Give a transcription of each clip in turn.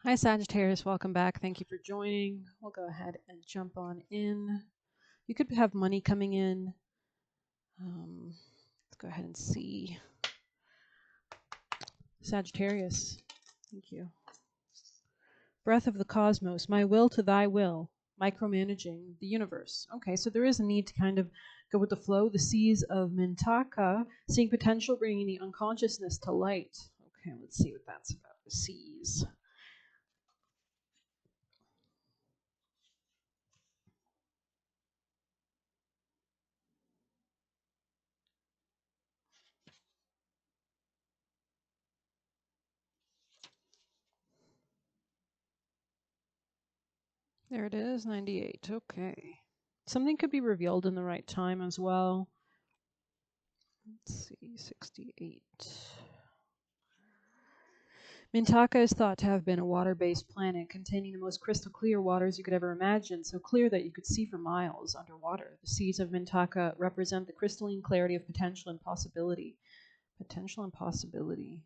Hi, Sagittarius. Welcome back. Thank you for joining. We'll go ahead and jump on in. You could have money coming in. Let's go ahead and see. Sagittarius. Thank you. Breath of the cosmos. My will to thy will. Micromanaging the universe. Okay, so there is a need to kind of go with the flow. The seas of Mintaka. Seeing potential, bringing the unconsciousness to light. Okay, let's see what that's about. The seas. There it is, 98. Okay. Something could be revealed in the right time as well. Let's see, 68. Mintaka is thought to have been a water-based planet containing the most crystal clear waters you could ever imagine, so clear that you could see for miles underwater. The seas of Mintaka represent the crystalline clarity of potential and possibility. Potential and possibility.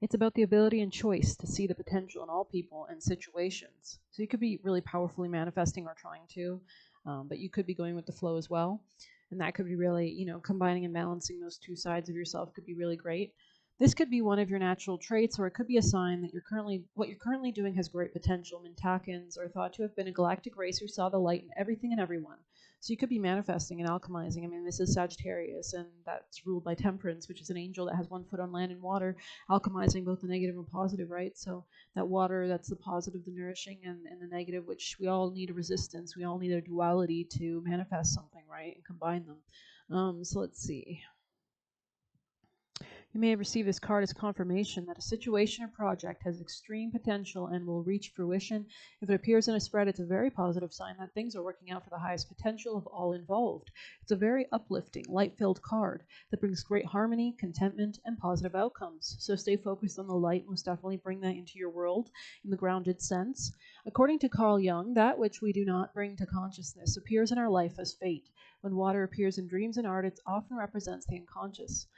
It's about the ability and choice to see the potential in all people and situations. So you could be really powerfully manifesting or trying to, but you could be going with the flow as well. And that could be really, combining and balancing those two sides of yourself could be really great. This could be one of your natural traits, or it could be a sign that what you're currently doing has great potential. Mintakans are thought to have been a galactic race who saw the light in everything and everyone. So you could be manifesting and alchemizing. I mean, this is Sagittarius, and that's ruled by Temperance, which is an angel that has one foot on land and water, alchemizing both the negative and positive, right? So that water, that's the positive, the nourishing, and the negative, which we all need a resistance. We all need a duality to manifest something, right? And combine them. So let's see. You may have received this card as confirmation that a situation or project has extreme potential and will reach fruition. If it appears in a spread, it's a very positive sign that things are working out for the highest potential of all involved. It's a very uplifting, light-filled card that brings great harmony, contentment, and positive outcomes. So stay focused on the light. Most definitely bring that into your world in the grounded sense. According to Carl Jung, that which we do not bring to consciousness appears in our life as fate. When water appears in dreams and art, it often represents the unconscious.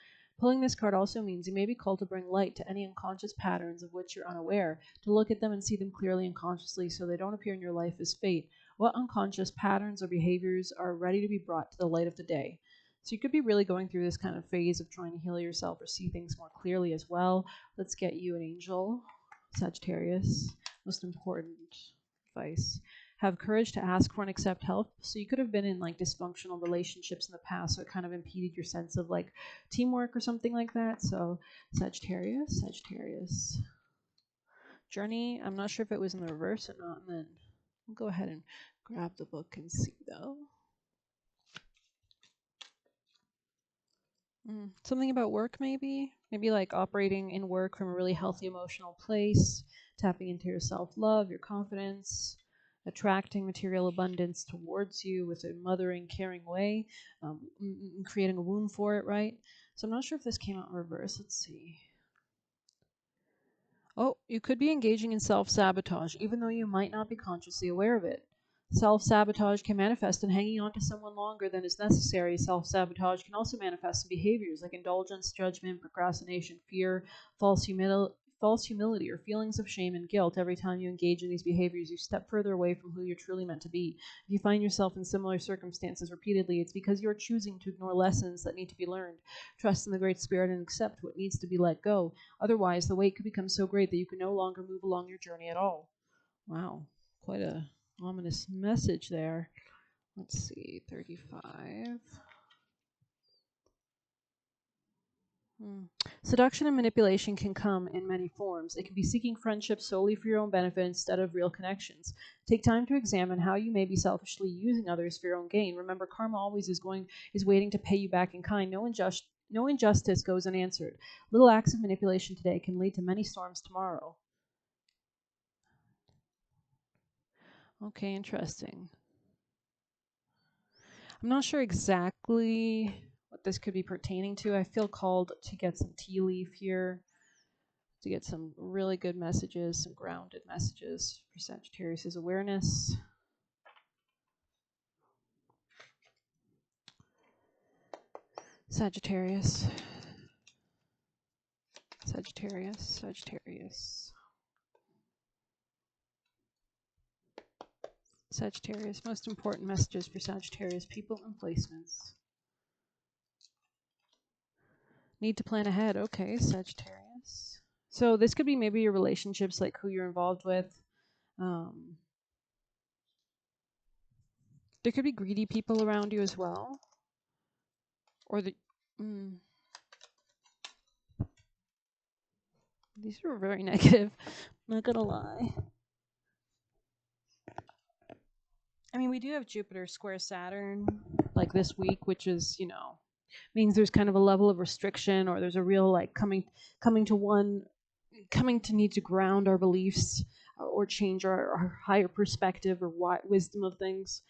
Pulling this card also means you may be called to bring light to any unconscious patterns of which you're unaware, to look at them and see them clearly and consciously so they don't appear in your life as fate. What unconscious patterns or behaviors are ready to be brought to the light of the day? So you could be really going through this kind of phase of trying to heal yourself or see things more clearly as well. Let's get you an angel, Sagittarius. Most important advice. Have courage to ask for and accept help. So you could have been in like dysfunctional relationships in the past, so it kind of impeded your sense of like teamwork or something like that. So Sagittarius. Journey, I'm not sure if it was in the reverse or not. And then we'll go ahead and grab the book and see though. Something about work maybe? Maybe like operating in work from a really healthy emotional place, tapping into your self-love, your confidence, attracting material abundance towards you with a mothering, caring way, creating a womb for it, right? So I'm not sure if this came out in reverse. Let's see. Oh, you could be engaging in self-sabotage, even though you might not be consciously aware of it. Self-sabotage can manifest in hanging on to someone longer than is necessary. Self-sabotage can also manifest in behaviors like indulgence, judgment, procrastination, fear, false humility, or feelings of shame and guilt. Every time you engage in these behaviors, you step further away from who you're truly meant to be. If you find yourself in similar circumstances repeatedly, it's because you're choosing to ignore lessons that need to be learned. Trust in the Great Spirit and accept what needs to be let go. Otherwise, the weight could become so great that you can no longer move along your journey at all. Wow, quite a ominous message there. Let's see, 35. Seduction and manipulation can come in many forms. It can be seeking friendship solely for your own benefit instead of real connections. Take time to examine how you may be selfishly using others for your own gain. Remember, karma always is waiting to pay you back in kind. No injustice goes unanswered. Little acts of manipulation today can lead to many storms tomorrow. Okay, interesting. I'm not sure exactly what this could be pertaining to. I feel called to get some tea leaf here, to get some really good messages, some grounded messages for Sagittarius' awareness. Sagittarius. Sagittarius. Sagittarius. Sagittarius, most important messages for Sagittarius people and placements. Need to plan ahead. Okay, Sagittarius. So this could be maybe your relationships, like who you're involved with. There could be greedy people around you as well. Or these are very negative. I'm not gonna lie. I mean, we do have Jupiter square Saturn, like this week, which is, you know, means there's kind of a level of restriction, or there's a real like coming to need to ground our beliefs, or change our higher perspective or wisdom of things.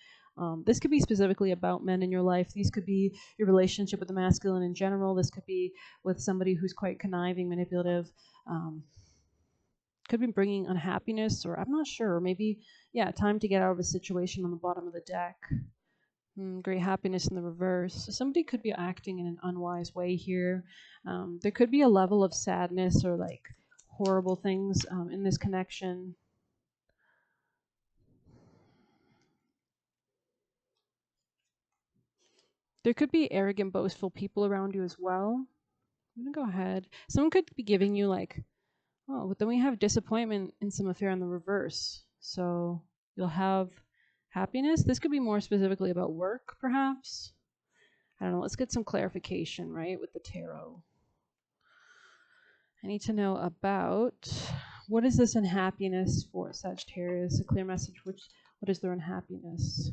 This could be specifically about men in your life. These could be your relationship with the masculine in general. This could be with somebody who's quite conniving, manipulative. Could be bringing unhappiness, or I'm not sure. Maybe, yeah, time to get out of a situation on the bottom of the deck. Great happiness in the reverse. So somebody could be acting in an unwise way here. There could be a level of sadness or like horrible things in this connection. There could be arrogant, boastful people around you as well. I'm going to go ahead. Someone could be giving you like, oh, but then we have disappointment in some affair in the reverse. So you'll have happiness. This could be more specifically about work, perhaps. I don't know. Let's get some clarification, right, with the tarot. I need to know about what is this unhappiness for Sagittarius? A clear message. What is their unhappiness?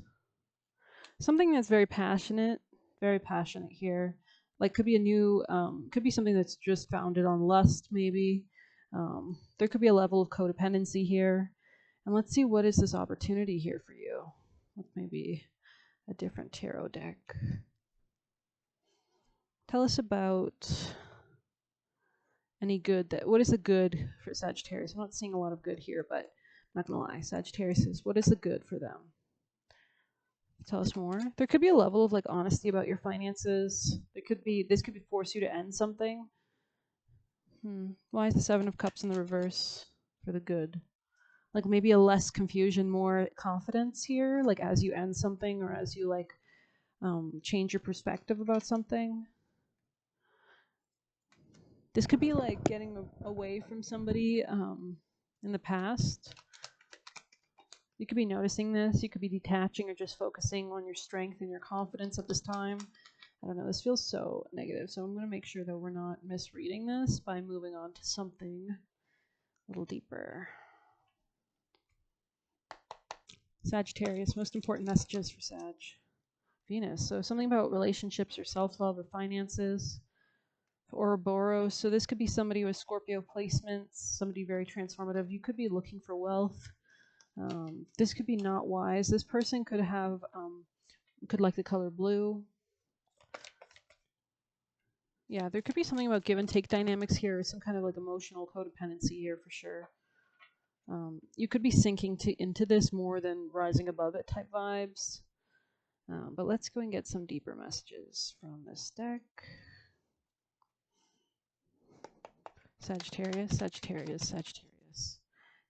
Something that's very passionate here. Like could be a new, could be something that's just founded on lust, maybe. There could be a level of codependency here. And let's see, what is this opportunity here for you? With maybe a different tarot deck. Tell us about any good what is the good for Sagittarius? I'm not seeing a lot of good here, but I'm not gonna lie. Sagittarius is, what is the good for them? Tell us more. There could be a level of like honesty about your finances. This could be force you to end something. Why is the Seven of Cups in the reverse for the good? Like maybe a less confusion, more confidence here, like as you end something, or as you like change your perspective about something. This could be like getting away from somebody in the past. You could be noticing this. You could be detaching or just focusing on your strength and your confidence at this time. I don't know. This feels so negative. So I'm going to make sure that we're not misreading this by moving on to something a little deeper. Sagittarius, most important messages for Sag. Venus. So something about relationships or self-love or finances. Ouroboros. So this could be somebody with Scorpio placements, somebody very transformative. You could be looking for wealth. This could be not wise. This person could have, could like the color blue. Yeah, there could be something about give and take dynamics here, some kind of like emotional codependency here for sure. You could be sinking into this more than rising above it type vibes. But let's go and get some deeper messages from this deck. Sagittarius, Sagittarius, Sagittarius.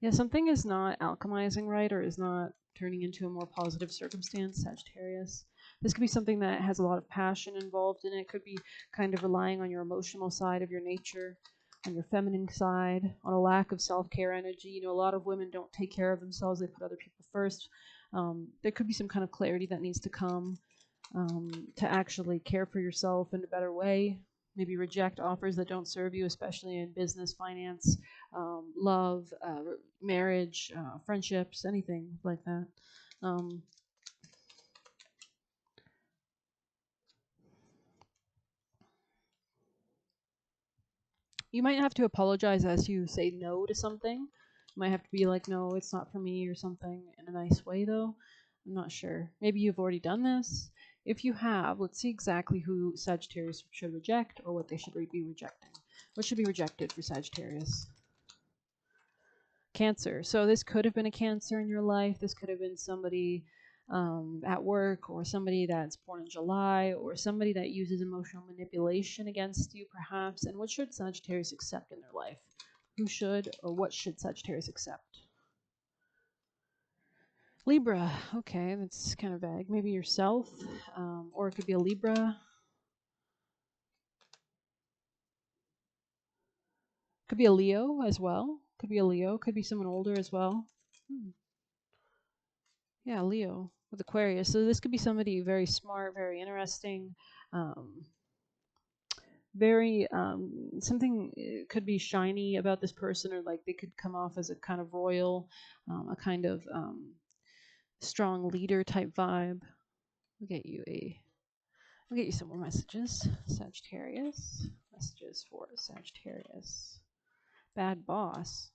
Yeah, something is not alchemizing right, or is not turning into a more positive circumstance, Sagittarius. This could be something that has a lot of passion involved in it. It could be kind of relying on your emotional side of your nature, on your feminine side, on a lack of self-care energy. You know, a lot of women don't take care of themselves. They put other people first. There could be some kind of clarity that needs to come to actually care for yourself in a better way. Maybe reject offers that don't serve you, especially in business, finance, love, marriage, friendships, anything like that. You might have to apologize as you say no to something. You might have to be like, no, it's not for me, or something in a nice way, though. I'm not sure. Maybe you've already done this. If you have, let's see exactly who Sagittarius should reject, or what they should be rejecting. What should be rejected for Sagittarius? Cancer. So this could have been a Cancer in your life. This could have been somebody at work, or somebody that's born in July, or somebody that uses emotional manipulation against you, perhaps. And what should Sagittarius accept in their life? Who should, or what should Sagittarius accept? Libra. Okay, that's kind of vague. Maybe yourself, or it could be a Libra. Could be a Leo as well. Could be a Leo. Could be someone older as well. Yeah, Leo with Aquarius. So this could be somebody very smart, very interesting, um, very something could be shiny about this person, or like they could come off as a kind of royal, a kind of strong leader type vibe. I'll get you some more messages. Sagittarius. Messages for Sagittarius. Bad boss.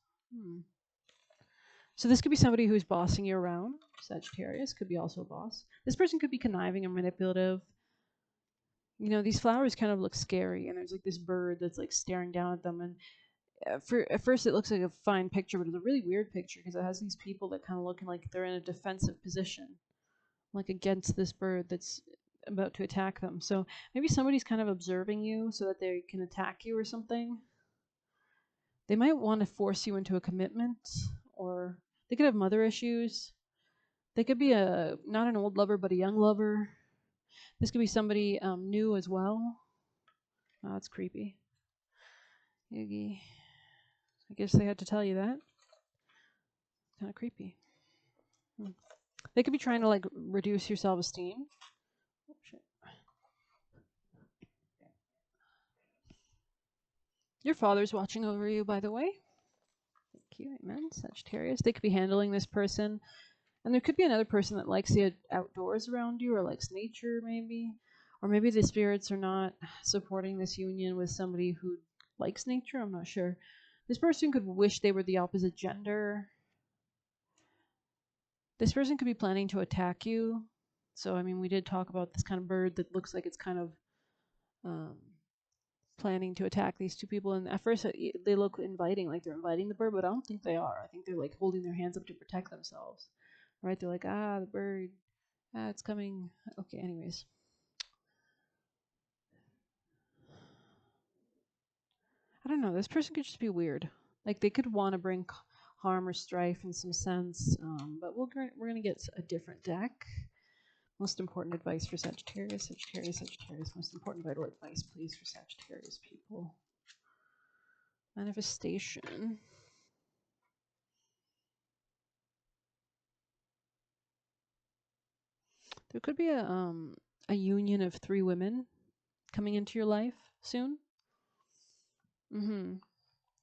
So this could be somebody who's bossing you around. Sagittarius could be also a boss. This person could be conniving and manipulative. You know, these flowers kind of look scary, and there's like this bird that's like staring down at them. And at first, it looks like a fine picture, but it's a really weird picture because it has these people that kind of looking like they're in a defensive position, like against this bird that's about to attack them. So maybe somebody's kind of observing you so that they can attack you or something. They might want to force you into a commitment, or they could have mother issues. They could be not an old lover, but a young lover. This could be somebody new as well. Oh, that's creepy. Yugi. I guess they had to tell you that. Kind of creepy. They could be trying to like reduce your self-esteem. Oh, shit. Your father's watching over you, by the way. Thank you. Amen. Sagittarius. They could be handling this person. And there could be another person that likes the outdoors around you, or likes nature, maybe. Or maybe the spirits are not supporting this union with somebody who likes nature. I'm not sure. This person could wish they were the opposite gender. This person could be planning to attack you. So, I mean, we did talk about this kind of bird that looks like it's kind of planning to attack these two people. And at first, they look inviting, like they're inviting the bird, but I don't think they are. I think they're like holding their hands up to protect themselves. Right? They're like, the bird. It's coming. Okay, anyways. I don't know. This person could just be weird. Like they could want to bring harm or strife in some sense. But we're gonna get a different deck. Most important advice for Sagittarius. Sagittarius. Most important vital advice, please, for Sagittarius people. Manifestation. There could be a union of 3 women coming into your life soon.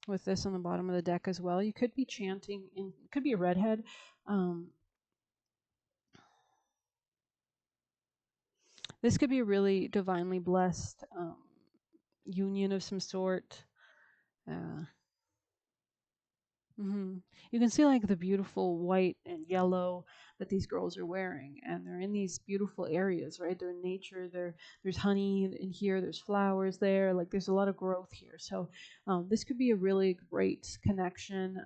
With this on the bottom of the deck as well. You could be chanting, and it could be a redhead. This could be a really divinely blessed union of some sort. You can see like the beautiful white and yellow that these girls are wearing, and they're in these beautiful areas, right? They're in nature. There's honey in here. There's flowers there. Like there's a lot of growth here. So this could be a really great connection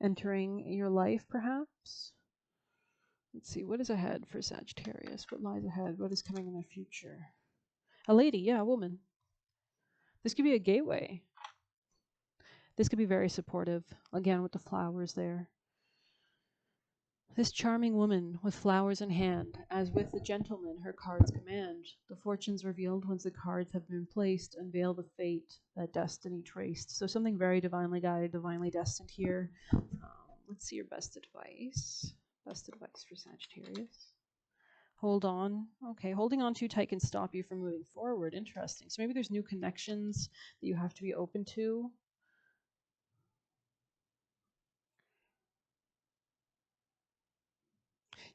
entering your life, perhaps. Let's see, what is ahead for Sagittarius? What lies ahead? What is coming in the future? A lady, yeah, a woman. This could be a gateway. This could be very supportive, again, with the flowers there. This charming woman with flowers in hand, as with the gentleman her cards command, the fortunes revealed once the cards have been placed, unveil the fate that destiny traced. So something very divinely guided, divinely destined here. Let's see your best advice. Best advice for Sagittarius. Hold on. Okay, holding on too tight can stop you from moving forward. Interesting. So maybe there's new connections that you have to be open to.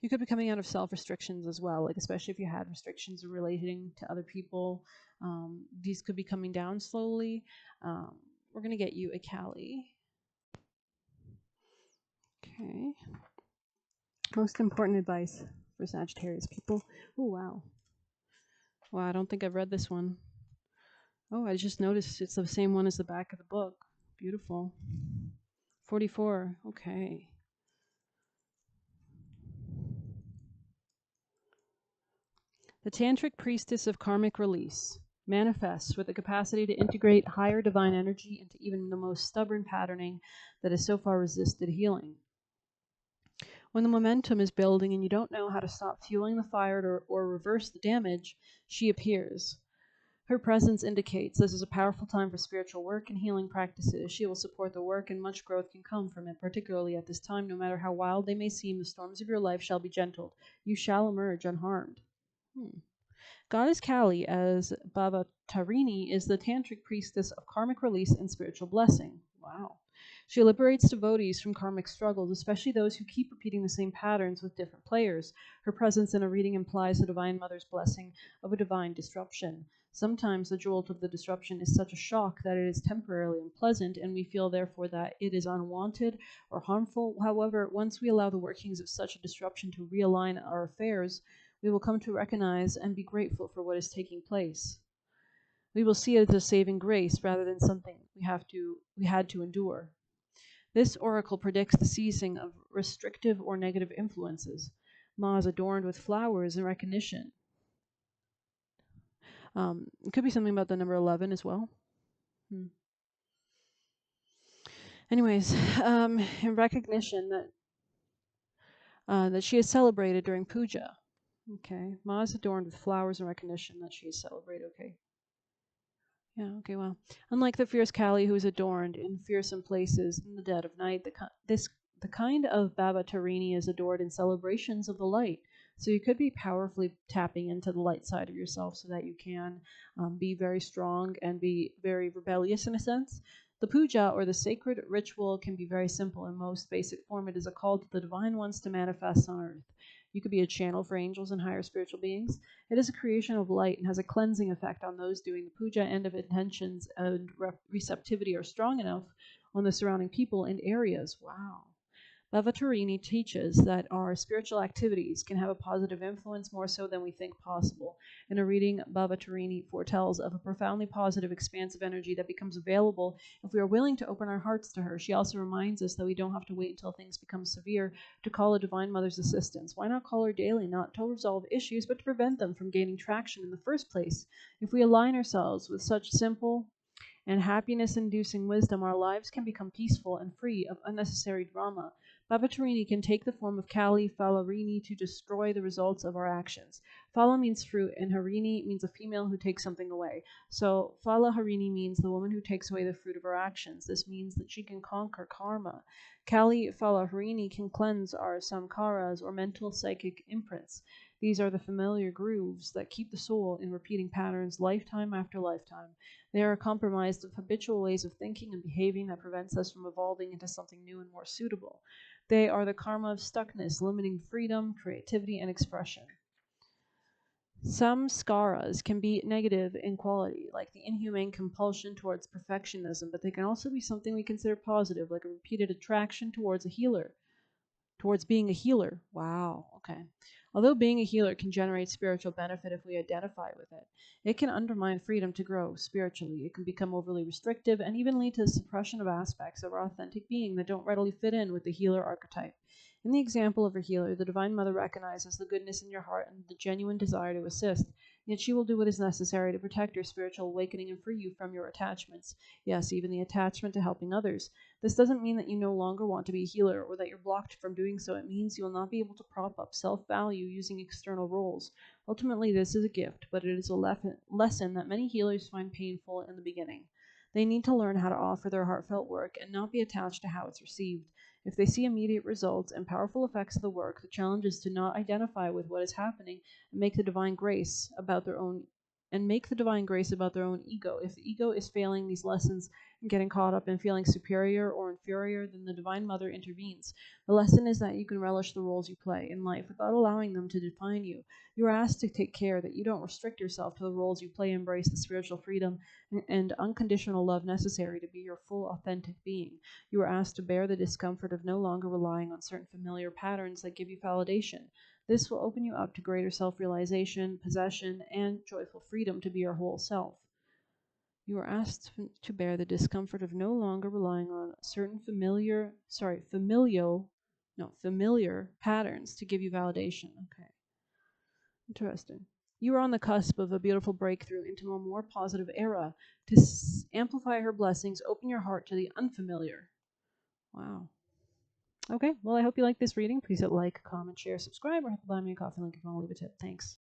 You could be coming out of self-restrictions as well, like especially if you had restrictions relating to other people. These could be coming down slowly. We're going to get you a Cali. Okay. Most important advice for Sagittarius people. Oh, wow. Wow, I don't think I've read this one. Oh, I just noticed it's the same one as the back of the book. Beautiful. 44. Okay. The Tantric Priestess of Karmic Release manifests with the capacity to integrate higher divine energy into even the most stubborn patterning that has so far resisted healing. When the momentum is building and you don't know how to stop fueling the fire or reverse the damage, she appears. Her presence indicates this is a powerful time for spiritual work and healing practices. She will support the work, and much growth can come from it, particularly at this time. No matter how wild they may seem, the storms of your life shall be gentled. You shall emerge unharmed. Goddess Kali, as Bhavatarini, is the tantric priestess of karmic release and spiritual blessing. Wow. She liberates devotees from karmic struggles, especially those who keep repeating the same patterns with different players. Her presence in a reading implies the Divine Mother's blessing of a divine disruption. Sometimes the jolt of the disruption is such a shock that it is temporarily unpleasant, and we feel therefore that it is unwanted or harmful. However, once we allow the workings of such a disruption to realign our affairs, we will come to recognize and be grateful for what is taking place. We will see it as a saving grace rather than something we had to endure. This oracle predicts the ceasing of restrictive or negative influences. Ma is adorned with flowers in recognition. It could be something about the number 11 as well. Anyways, in recognition that she is celebrated during puja. Okay, Ma is adorned with flowers in recognition that she is celebrated. Okay. Yeah, okay, well. Unlike the fierce Kali who is adorned in fearsome places in the dead of night, the kind of Bhavatarini is adored in celebrations of the light. So you could be powerfully tapping into the light side of yourself so that you can be very strong and be very rebellious in a sense. The puja, or the sacred ritual, can be very simple. In most basic form, it is a call to the divine ones to manifest on earth. You could be a channel for angels and higher spiritual beings. It is a creation of light and has a cleansing effect on those doing the puja, and if intentions and receptivity are strong enough on the surrounding people and areas. Wow. Bhavatarini teaches that our spiritual activities can have a positive influence more so than we think possible. In a reading, Bhavatarini foretells of a profoundly positive, expansive energy that becomes available if we are willing to open our hearts to her. She also reminds us that we don't have to wait until things become severe to call a Divine Mother's assistance. Why not call her daily, not to resolve issues, but to prevent them from gaining traction in the first place? If we align ourselves with such simple and happiness-inducing wisdom, our lives can become peaceful and free of unnecessary drama. Bhavatarini can take the form of Kali Phalarini to destroy the results of our actions. Phala means fruit, and Harini means a female who takes something away. So Phala Harini means the woman who takes away the fruit of our actions. This means that she can conquer karma. Kali Phala Harini can cleanse our samkaras, or mental psychic imprints. These are the familiar grooves that keep the soul in repeating patterns lifetime after lifetime. They are compromised of habitual ways of thinking and behaving that prevents us from evolving into something new and more suitable. They are the karma of stuckness, limiting freedom, creativity, and expression. Some skaras can be negative in quality, like the inhumane compulsion towards perfectionism, but they can also be something we consider positive, like a repeated attraction towards being a healer. Wow, okay. Although being a healer can generate spiritual benefit if we identify with it, it can undermine freedom to grow spiritually. It can become overly restrictive and even lead to the suppression of aspects of our authentic being that don't readily fit in with the healer archetype. In the example of a healer, the Divine Mother recognizes the goodness in your heart and the genuine desire to assist, yet she will do what is necessary to protect your spiritual awakening and free you from your attachments. Yes, even the attachment to helping others. This doesn't mean that you no longer want to be a healer or that you're blocked from doing so. It means you will not be able to prop up self-value using external roles. Ultimately, this is a gift, but it is a lesson that many healers find painful in the beginning. They need to learn how to offer their heartfelt work and not be attached to how it's received. If they see immediate results and powerful effects of the work, the challenge is to not identify with what is happening and make the divine grace about their own ego. If the ego is failing these lessons and getting caught up in feeling superior or inferior, then the Divine Mother intervenes. The lesson is that you can relish the roles you play in life without allowing them to define you. You are asked to take care that you don't restrict yourself to the roles you play, embrace the spiritual freedom and unconditional love necessary to be your full authentic being. You are asked to bear the discomfort of no longer relying on certain familiar patterns that give you validation. This will open you up to greater self-realization, possession, and joyful freedom to be your whole self. You are asked to bear the discomfort of no longer relying on certain familiar patterns to give you validation. Okay. Interesting. You are on the cusp of a beautiful breakthrough into a more positive era. To amplify her blessings, open your heart to the unfamiliar. Wow. Okay, well, I hope you like this reading. Please hit like, comment, share, subscribe, or hit the buy me a coffee link if you want to leave a tip. Thanks.